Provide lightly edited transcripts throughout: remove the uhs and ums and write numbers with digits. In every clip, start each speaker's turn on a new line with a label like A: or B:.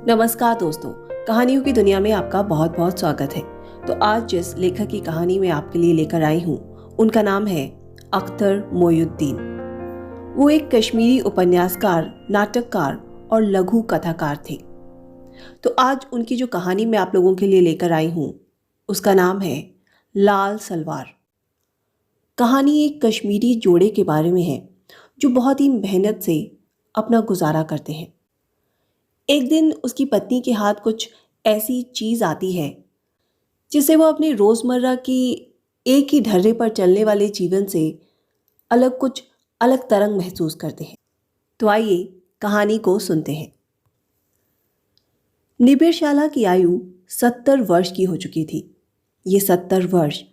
A: नमस्कार दोस्तों, कहानियों की दुनिया में आपका बहुत बहुत स्वागत है। तो आज जिस लेखक की कहानी मैं आपके लिए लेकर आई हूँ उनका नाम है अख्तर मोइनुद्दीन। वो एक कश्मीरी उपन्यासकार, नाटककार और लघु कथाकार थे। तो आज उनकी जो कहानी मैं आप लोगों के लिए लेकर आई हूँ उसका नाम है लाल सलवार। कहानी एक कश्मीरी जोड़े के बारे में है जो बहुत ही मेहनत से अपना गुजारा करते हैं। एक दिन उसकी पत्नी के हाथ कुछ ऐसी चीज़ आती है जिससे वो अपने रोज़मर्रा की एक ही ढर्रे पर चलने वाले जीवन से कुछ अलग तरंग महसूस करते हैं। तो आइए कहानी को सुनते हैं। निबिर की आयु 70 वर्ष की हो चुकी थी। ये 70 वर्ष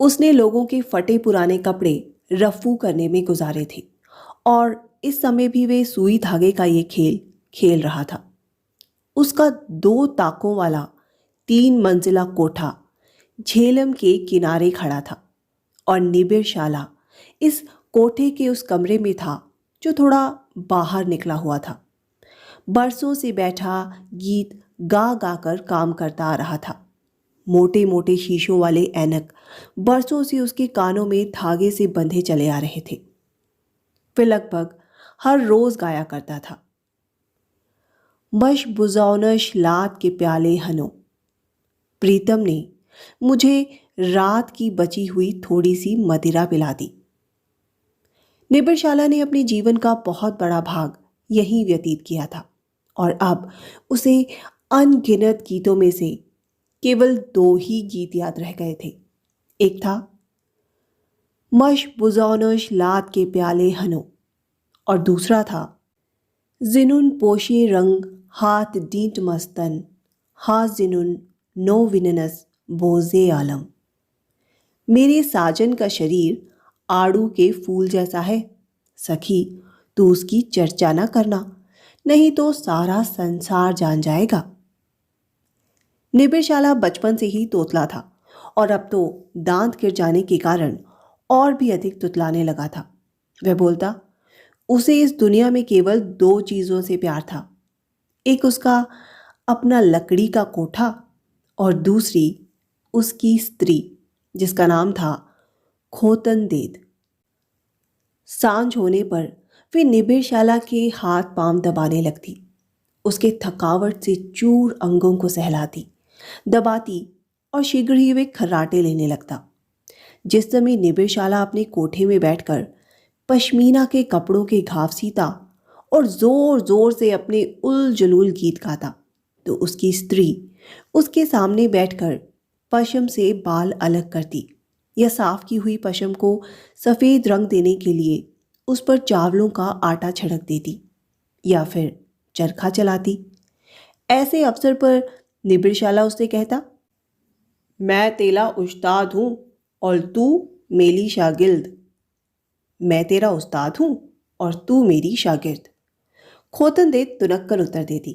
A: उसने लोगों के फटे पुराने कपड़े रफू करने में गुजारे थे और इस समय भी वे सुई धागे का ये खेल खेल रहा था। उसका 2 ताकों वाला 3 मंजिला कोठा झेलम के किनारे खड़ा था और निबिर इस कोठे के उस कमरे में था जो थोड़ा बाहर निकला हुआ था। बरसों से बैठा गीत गा गा कर काम करता आ रहा था। मोटे मोटे शीशों वाले ऐनक बरसों से उसके कानों में धागे से बंधे चले आ रहे थे। वह लगभग हर रोज गाया करता था, मश बुजौनश लात के प्याले हनो, प्रीतम ने मुझे रात की बची हुई थोड़ी सी मदिरा पिला दी। निबिर ने अपने जीवन का बहुत बड़ा भाग यहीं व्यतीत किया था और अब उसे अनगिनत गीतों में से केवल 2 ही गीत याद रह गए थे। एक था मश बुजौनश लात के प्याले हनो और दूसरा था जिनुन पोशे रंग हाथ डींट मस्तन हाथ जिनुन नो विननस बोजे आलम। मेरे साजन का शरीर आड़ू के फूल जैसा है, सखी तू उसकी चर्चा ना करना, नहीं तो सारा संसार जान जाएगा। निबिर बचपन से ही तोतला था और अब तो दांत गिर जाने के कारण और भी अधिक तुतलाने लगा था। वह बोलता, उसे इस दुनिया में केवल 2 चीज़ों से प्यार था। एक उसका अपना लकड़ी का कोठा और दूसरी उसकी स्त्री जिसका नाम था खोतनदेद। सांझ होने पर वे निबिर के हाथ पांव दबाने लगती, उसके थकावट से चूर अंगों को सहलाती, दबाती और शीघ्र ही वे खर्राटे लेने लगता। जिस समय निबिर अपने कोठे में बैठकर पश्मीना के कपड़ों के घाव सीता और जोर जोर से अपने उल जलूल गीत गाता, तो उसकी स्त्री उसके सामने बैठकर पशम से बाल अलग करती या साफ की हुई पशम को सफ़ेद रंग देने के लिए उस पर चावलों का आटा छिड़क देती या फिर चरखा चलाती। ऐसे अवसर पर निबिर उससे कहता, मैं तेरा उस्ताद हूँ और तू मेरी शागिर्द। मैं तेरा उस्ताद हूँ और तू मेरी शागिर्द। खोतनदेद तुनक कर उत्तर देती,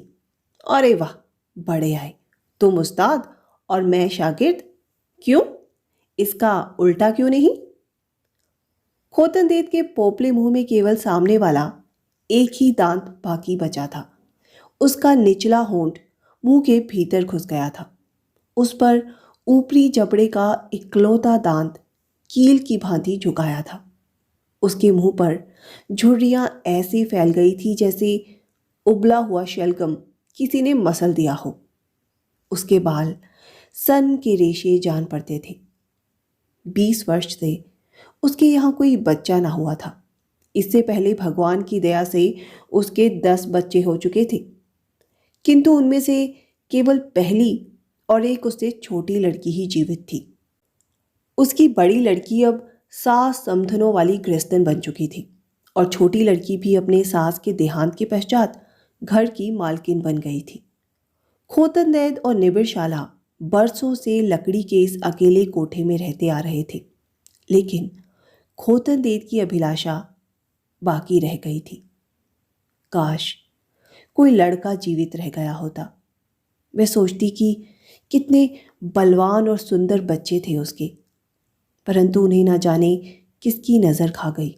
A: अरे वाह, बड़े आए, तुम उस्ताद और मैं शागिर्द, क्यों, इसका उल्टा क्यों नहीं। खोतनदेद के पोपले मुंह में केवल सामने वाला एक ही दांत बाकी बचा था। उसका निचला होंठ मुंह के भीतर घुस गया था। उस पर ऊपरी जबड़े का इकलौता दांत कील की भांति झुकाया था। उसके मुंह पर झुर्रियां ऐसे फैल गई थी जैसे उबला हुआ शलगम किसी ने मसल दिया हो। उसके बाल सन के रेशे जान पड़ते थे। 20 वर्ष से उसके यहाँ कोई बच्चा ना हुआ था। इससे पहले भगवान की दया से उसके 10 बच्चे हो चुके थे, किंतु उनमें से केवल पहली और एक उससे छोटी लड़की ही जीवित थी। उसकी बड़ी लड़की अब सास समधनों वाली गृहस्थन बन चुकी थी और छोटी लड़की भी अपने सास के देहांत के पश्चात घर की मालकिन बन गई थी। खोतनदेद और निबिर बरसों से लकड़ी के इस अकेले कोठे में रहते आ रहे थे, लेकिन खोतनदेद की अभिलाषा बाकी रह गई थी। काश कोई लड़का जीवित रह गया होता। वह सोचती कि कितने बलवान और सुंदर बच्चे थे उसके, परंतु उन्हें ना जाने किसकी नज़र खा गई।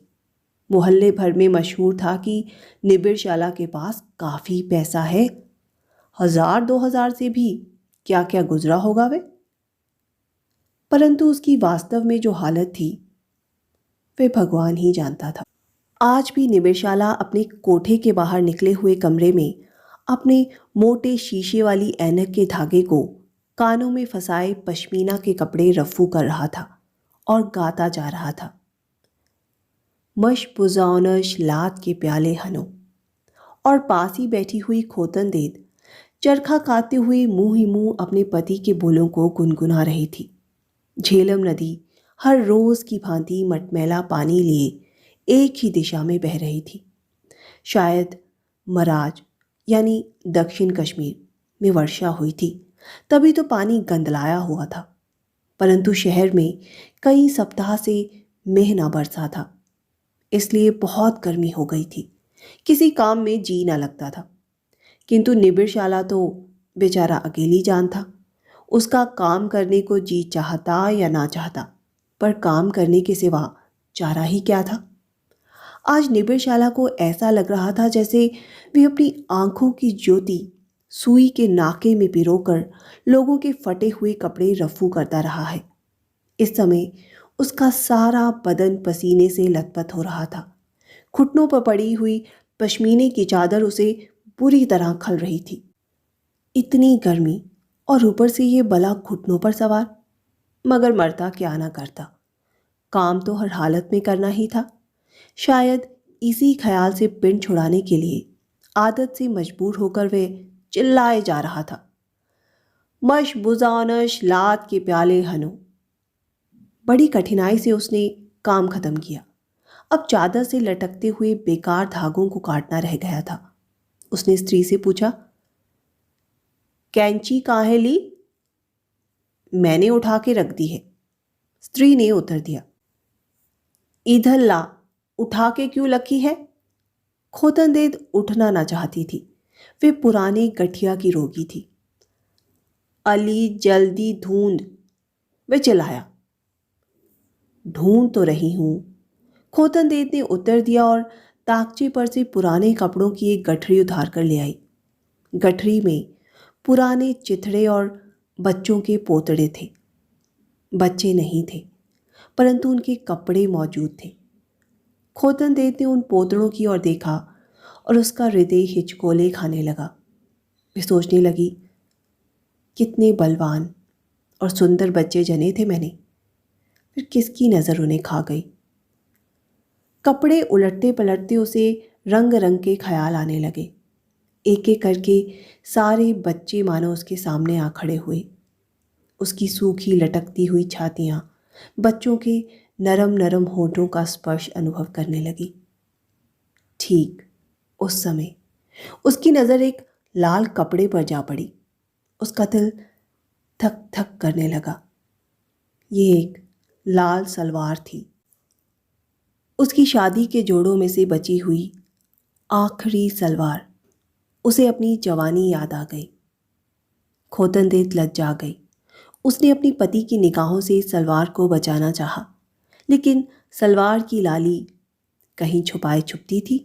A: मोहल्ले भर में मशहूर था कि निबिर के पास काफ़ी पैसा है 1000 2000 से भी क्या क्या गुजरा होगा वे। परंतु उसकी वास्तव में जो हालत थी वे भगवान ही जानता था। आज भी निवेशाला अपने कोठे के बाहर निकले हुए कमरे में अपने मोटे शीशे वाली ऐनक के धागे को कानों में फंसाए पश्मीना के कपड़े रफ्फू कर रहा था और गाता जा रहा था, मश बुजानश लात के प्याले हनो। और पास ही बैठी हुई खोतनदेद चरखा काटते हुए मुंह ही मुंह अपने पति के बोलों को गुनगुना रही थी। झेलम नदी हर रोज की भांति मटमैला पानी लिए एक ही दिशा में बह रही थी। शायद मराज यानी दक्षिण कश्मीर में वर्षा हुई थी, तभी तो पानी गंदलाया हुआ था। परंतु शहर में कई सप्ताह से मेह ना बरसा था, इसलिए बहुत गर्मी हो गई थी। किसी काम में जी ना लगता था। किंतु निबिड़शाला तो बेचारा अकेली जान था। उसका काम करने को जी चाहता या ना चाहता, पर काम करने के सिवा चारा ही क्या था। आज निबिड़शाला को ऐसा लग रहा था जैसे वे अपनी आंखों की ज्योति सुई के नाके में पिरोकर लोगों के फटे हुए कपड़े रफ्फू करता रहा है। इस समय उसका सारा बदन पसीने से लथपथ हो रहा था। घुटनों पर पड़ी हुई पश्मीने की चादर उसे बुरी तरह खल रही थी। इतनी गर्मी और ऊपर से ये बला घुटनों पर सवार। मगर मरता क्या ना करता, काम तो हर हालत में करना ही था। शायद इसी ख्याल से पिंड छुड़ाने के लिए आदत से मजबूर होकर वे चिल्लाए जा रहा था, मश बुजानश लात के प्याले हनो। बड़ी कठिनाई से उसने काम खत्म किया। अब चादर से लटकते हुए बेकार धागों को काटना रह गया था। उसने स्त्री से पूछा, कैंची कहाँ है ली? मैंने उठा के रख दी है, स्त्री ने उत्तर दिया। इधर ला, उठा के क्यों रखी है? खोतनदेद उठना ना चाहती थी। वे पुराने गठिया की रोगी थी। अली जल्दी ढूंढ, वे चिल्लाया। ढूंढ तो रही हूं, खोतनदेद ने उत्तर दिया और ताकचे पर से पुराने कपड़ों की एक गठरी उतार कर ले आई। गठरी में पुराने चिथड़े और बच्चों के पोतड़े थे। बच्चे नहीं थे, परंतु उनके कपड़े मौजूद थे। खोतनदेद ने उन पोतड़ों की ओर देखा और उसका हृदय हिचकोले खाने लगा। वे सोचने लगी, कितने बलवान और सुंदर बच्चे जने थे मैंने, फिर किसकी नज़र उन्हें खा गई। कपड़े उलटते पलटते उसे रंग रंग के ख्याल आने लगे। एक एक करके सारे बच्चे मानो उसके सामने आ खड़े हुए। उसकी सूखी लटकती हुई छातियाँ बच्चों के नरम नरम होठों का स्पर्श अनुभव करने लगी। ठीक उस समय उसकी नज़र एक लाल कपड़े पर जा पड़ी। उसका दिल थक थक करने लगा। ये एक लाल सलवार थी, उसकी शादी के जोड़ों में से बची हुई आखिरी सलवार। उसे अपनी जवानी याद आ गई। खोतनदेद लज्जा गई। उसने अपनी पति की निगाहों से सलवार को बचाना चाहा, लेकिन सलवार की लाली कहीं छुपाए छुपती थी।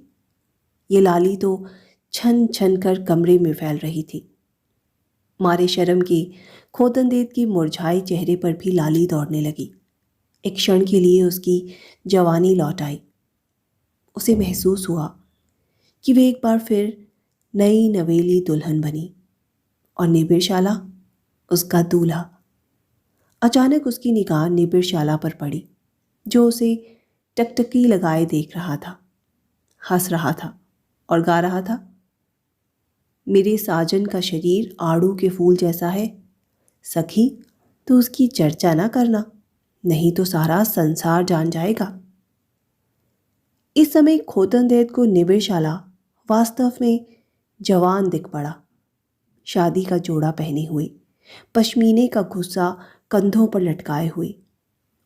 A: ये लाली तो छन छन कर कमरे में फैल रही थी। मारे शर्म की खोतनदेद के मुरझाए चेहरे पर भी लाली दौड़ने लगी। एक क्षण के लिए उसकी जवानी लौट आई। उसे महसूस हुआ कि वे एक बार फिर नई नवेली दुल्हन बनी और निबिड़शाला उसका दूल्हा। अचानक उसकी निगाह निबिड़शाला पर पड़ी, जो उसे टकटकी लगाए देख रहा था, हंस रहा था और गा रहा था, मेरे साजन का शरीर आड़ू के फूल जैसा है, सखी तो उसकी चर्चा ना करना, नहीं तो सारा संसार जान जाएगा। इस समय खोतनदेद को निबिड़शाला वास्तव में जवान दिख पड़ा। शादी का जोड़ा पहने हुए, पश्मीने का गुस्सा कंधों पर लटकाए हुए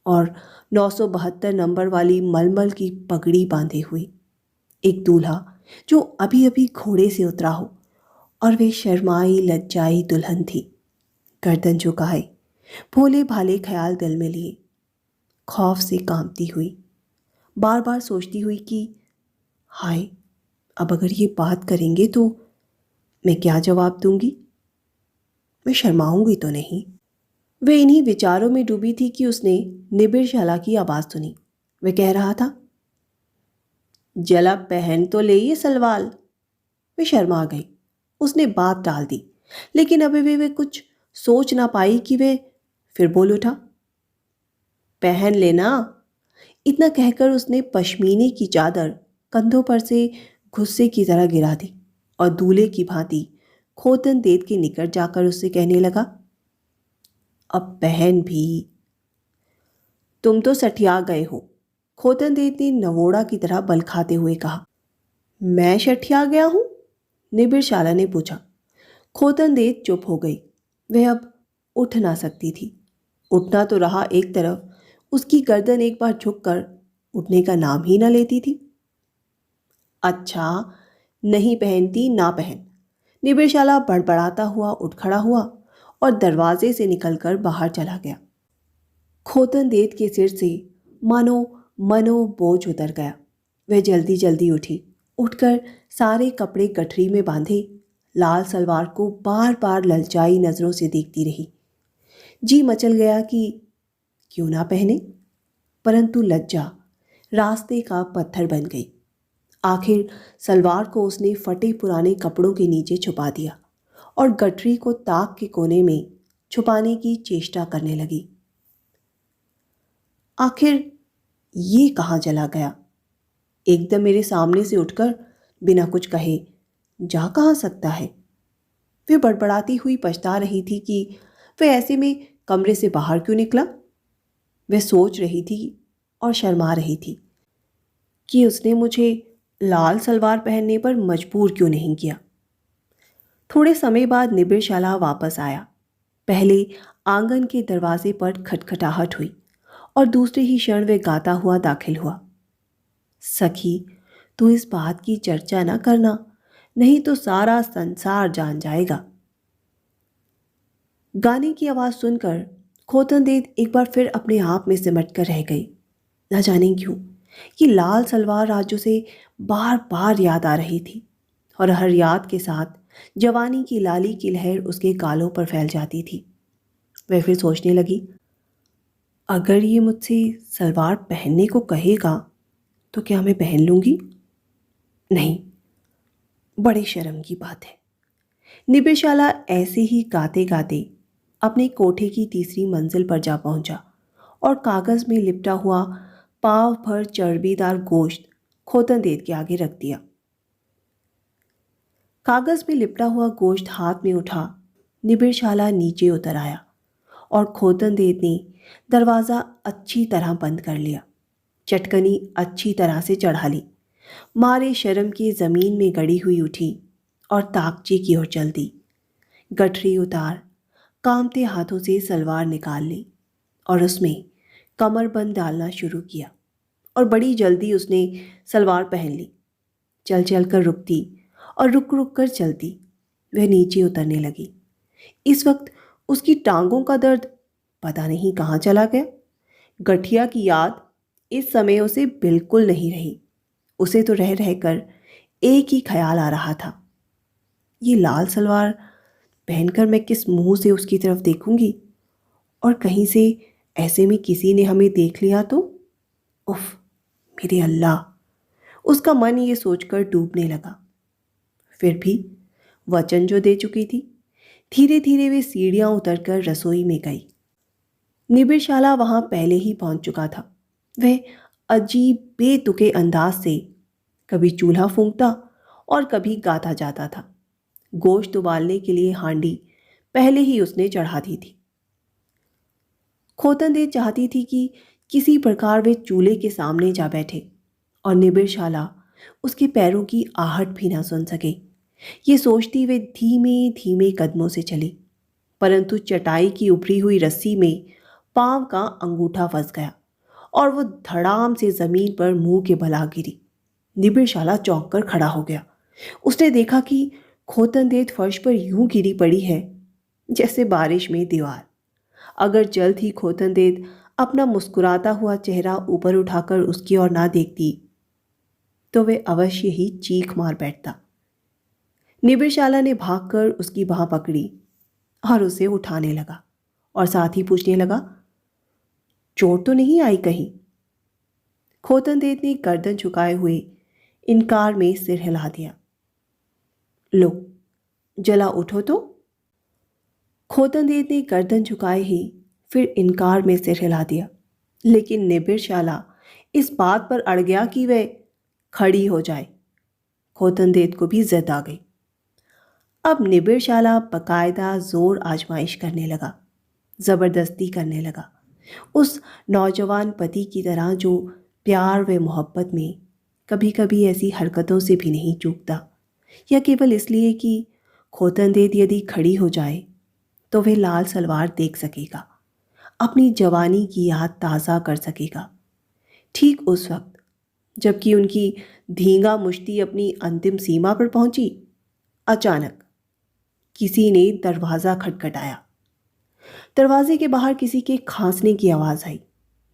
A: और 972 नंबर वाली मलमल की पगड़ी बांधे हुए। एक दूल्हा जो अभी अभी घोड़े से उतरा हो और वे शर्माई लज्जाई दुल्हन थी। गर्दन झुकाए, भोले भाले ख्याल दिल में लिए, खौफ से कांपती हुई, बार बार सोचती हुई कि हाय, अब अगर ये बात करेंगे तो मैं क्या जवाब दूंगी? मैं शर्माऊंगी तो नहीं। वे इन्हीं विचारों में डूबी थी कि उसने निबिर शाला की आवाज़ सुनी। वह कह रहा था, जला पहन तो ले ये सलवार। वे शर्मा गई। उसने बात टाल दी, लेकिन अभी भी वे कुछ सोच ना पाई कि वे फिर बोल उठा, पहन लेना। इतना कहकर उसने पश्मीने की चादर कंधों पर से गुस्से की तरह गिरा दी और दूल्हे की भांति खोतन देत के निकट जाकर उससे कहने लगा, अब पहन भी। तुम तो सठिया गए हो, खोतन देत ने नवोड़ा की तरह बल खाते हुए कहा। मैं सठिया गया हूं? निबिर शाला ने पूछा। खोतन देत चुप हो गई। वह अब उठ ना सकती थी। उठना तो रहा एक तरफ, उसकी गर्दन एक बार झुककर उठने का नाम ही ना लेती थी। अच्छा, नहीं पहनती ना पहन। निबिर शाला बड़बड़ाता हुआ उठ खड़ा हुआ और दरवाजे से निकलकर बाहर चला गया। खोतन देत के सिर से मानो मनो बोझ उतर गया। वह जल्दी जल्दी उठी। उठकर सारे कपड़े गठरी में बांधे, लाल सलवार को बार बार ललचाई नजरों से देखती रही। जी मचल गया कि क्यों ना पहने, परंतु लज्जा रास्ते का पत्थर बन गई। आखिर सलवार को उसने फटे पुराने कपड़ों के नीचे छुपा दिया और गठरी को ताक के कोने में छुपाने की चेष्टा करने लगी। आखिर ये कहाँ चला गया? एकदम मेरे सामने से उठकर बिना कुछ कहे जा कहाँ सकता है? वे बड़बड़ाती हुई पछता रही थी कि वह ऐसे में कमरे से बाहर क्यों निकला। वह सोच रही थी और शर्मा रही थी कि उसने मुझे लाल सलवार पहनने पर मजबूर क्यों नहीं किया। थोड़े समय बाद निबिर शाला वापस आया। पहले आंगन के दरवाजे पर खटखटाहट हुई और दूसरे ही क्षण वह गाता हुआ दाखिल हुआ। सखी, तू इस बात की चर्चा न करना, नहीं तो सारा संसार जान जाएगा। गाने की आवाज सुनकर खोतन देत एक बार फिर अपने आप में सिमट कर रह गई। न जाने क्यों कि लाल सलवार आज उसे बार बार याद आ रही थी और हर याद के साथ जवानी की लाली की लहर उसके गालों पर फैल जाती थी। वह फिर सोचने लगी, अगर ये मुझसे सलवार पहनने को कहेगा तो क्या मैं पहन लूंगी? नहीं, बड़े शर्म की बात है। निबिर शाला ऐसे ही गाते गाते अपने कोठे की तीसरी मंजिल पर जा पहुंचा और कागज में लिपटा हुआ पाव भर चर्बीदार गोश्त खोतन देत के आगे रख दिया। कागज में लिपटा हुआ गोश्त हाथ में उठा निबिर शाला नीचे उतर आया और खोतन देत ने दरवाज़ा अच्छी तरह बंद कर लिया। चटकनी अच्छी तरह से चढ़ा ली। मारे शर्म की ज़मीन में गड़ी हुई उठी और ताकचे की ओर चल दी। गठरी उतार कांपते हाथों से सलवार निकाल ली और उसमें कमरबंद डालना शुरू किया और बड़ी जल्दी उसने सलवार पहन ली। चल चल कर रुकती और रुक रुक कर चलती। वह नीचे उतरने लगी। इस वक्त उसकी टांगों का दर्द पता नहीं कहाँ चला गया। गठिया की याद इस समय उसे बिल्कुल नहीं रही। उसे तो रह रहकर एक ही ख्याल आ रहा था, ये लाल सलवार पहनकर मैं किस मुंह से उसकी तरफ देखूंगी, और कहीं से ऐसे में किसी ने हमें देख लिया तो? उफ, मेरे अल्लाह! उसका मन ये सोचकर डूबने लगा। फिर भी वचन जो दे चुकी थी। धीरे धीरे वे सीढ़ियां उतरकर रसोई में गई। निबिर शाला वहां पहले ही पहुंच चुका था। वह अजीब बेतुके अंदाज से कभी चूल्हा फूंकता और कभी गाता जाता था। गोश्त उबालने के लिए हांडी पहले ही उसने चढ़ा दी थी। खोतन देव चाहती थी कि किसी प्रकार वे चूल्हे के सामने जा बैठे और निबिर शाला उसके पैरों की आहट भी ना सुन सके। ये सोचती वे धीमे धीमे कदमों से चली, परंतु चटाई की उभरी हुई रस्सी में पांव का अंगूठा फंस गया और वो धड़ाम से जमीन पर मुंह के बल आ गिरी। निबिर शाला चौंक कर खड़ा हो गया। उसने देखा कि खोतन देत फर्श पर यूं गिरी पड़ी है जैसे बारिश में दीवार। अगर जल्द ही खोतन देत अपना मुस्कुराता हुआ चेहरा ऊपर उठाकर उसकी ओर ना देखती तो वे अवश्य ही चीख मार बैठता। निबिरशाला ने भागकर उसकी बाह पकड़ी और उसे उठाने लगा और साथ ही पूछने लगा, चोट तो नहीं आई कहीं? खोतनदेव ने गर्दन झुकाए हुए इनकार में सिर हिला दिया। लो, जला उठो तो। खोतनदेव ने गर्दन झुकाए ही फिर इनकार में सिर हिला दिया, लेकिन निबिरशाला इस बात पर अड़ गया कि वह खड़ी हो जाए। खोतनदेव को भी जिद आ गई। अब निबिरशाला बकायदा जोर आजमाइश करने लगा, ज़बरदस्ती करने लगा, उस नौजवान पति की तरह जो प्यार व मोहब्बत में कभी कभी ऐसी हरकतों से भी नहीं चूकता, या केवल इसलिए कि खोतनदेव यदि खड़ी हो जाए तो वह लाल सलवार देख सकेगा, अपनी जवानी की याद ताज़ा कर सकेगा। ठीक उस वक्त जबकि उनकी धींगा मुश्ती अपनी अंतिम सीमा पर पहुंची, अचानक किसी ने दरवाज़ा खटखटाया। दरवाजे के बाहर किसी के खांसने की आवाज़ आई।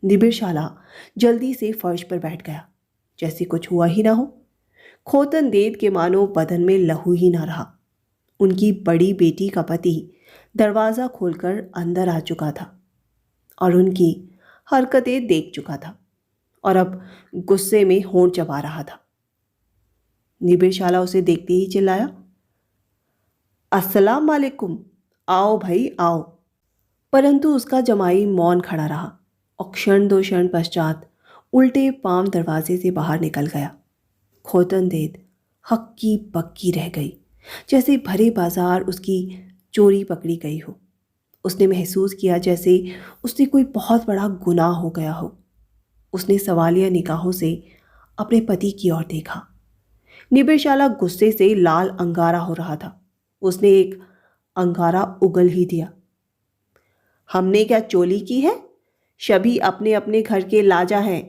A: निबिरशाला जल्दी से फर्श पर बैठ गया, जैसे कुछ हुआ ही ना हो। खोतनदेव के मानो बदन में लहू ही ना रहा। उनकी बड़ी बेटी का पति दरवाज़ा खोलकर अंदर आ चुका था और उनकी हरकतें देख चुका था और अब गुस्से में होंठ चबा रहा था। निबिरशाला उसे देखते ही चिल्लाया, अस्सलाम वालेकुम, आओ भाई आओ। परंतु उसका जमाई मौन खड़ा रहा और क्षण दो क्षण पश्चात उल्टे पांव दरवाजे से बाहर निकल गया। खोतनदेव हक्की बक्की रह गई, जैसे भरे बाजार उसकी चोरी पकड़ी गई हो। उसने महसूस किया जैसे उससे कोई बहुत बड़ा गुनाह हो गया हो। उसने सवालिया निगाहों से अपने पति की ओर देखा। निबिरशाला गुस्से से लाल अंगारा हो रहा था। उसने एक अंगारा उगल ही दिया। हमने क्या चोली की है? सभी अपने अपने घर के लाजा हैं,